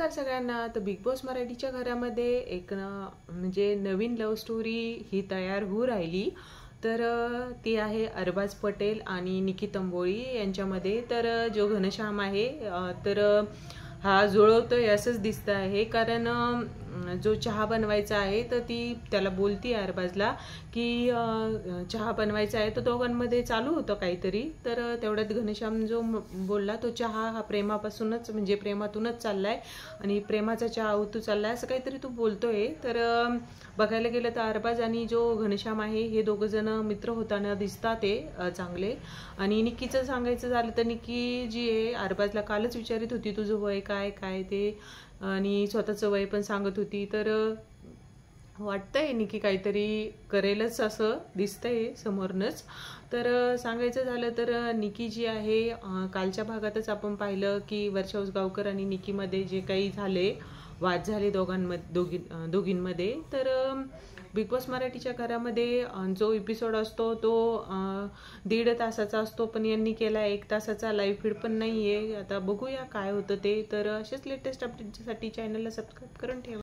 नमस्कार सगळ्यांना। तर बिग बॉस मराठीच्या घरामध्ये एक म्हणजे नवीन लव्ह स्टोरी ही तयार होऊ राहिली। तर ती आहे अरबाज पटेल आणि निकी तंबोळी यांच्यामध्ये। तर जो घनश्याम आहे तर हा जुळवतोय असंच दिसतं आहे, कारण जो चहा बनवायचा आहे तर ती त्याला बोलती अरबाजला की चहा बनवायचा आहे। तर दोघांमध्ये चालू होतं काहीतरी। तर तेवढ्यात घनश्याम जो बोलला तो चहा हा प्रेमापासूनच म्हणजे प्रेमातूनच चाललाय आणि प्रेमाचा चहा उतू चाललाय असं काहीतरी तो बोलतोय। तर बघायला गेलं तर अरबाज आणि जो घनश्याम आहे हे दोघं जण मित्र होताना दिसतात ते चांगले। आणि निकीचं सांगायचं झालं तर निकी जी आहे अरबाजला कालच विचारित होती तुझं वय काय काय ते, आणि स्वतःचं वय पण सांगत होती। तर वाटतंय निकी काहीतरी करेलच असं दिसतंय समोरनच। तर सांगायचं झालं तर निकी जी आहे कालच्या भागातच आपण पाहिलं की वर्षा उसगावकर आणि निकीमध्ये जे काही झाले वाद झाले दोघींमध्ये। तर बिग बॉस मराठीच्या घरामध्ये जो एपिसोड असतो तो 1.5 तासाचा असतो, पण यांनी केला 1 तासाचा। लाईव्ह फीड पण नाही आहे। आता बघूया काय होतं ते। तर असेच लेटेस्ट अपडेटसाठी चॅनलला सबस्क्राईब करून ठेवा।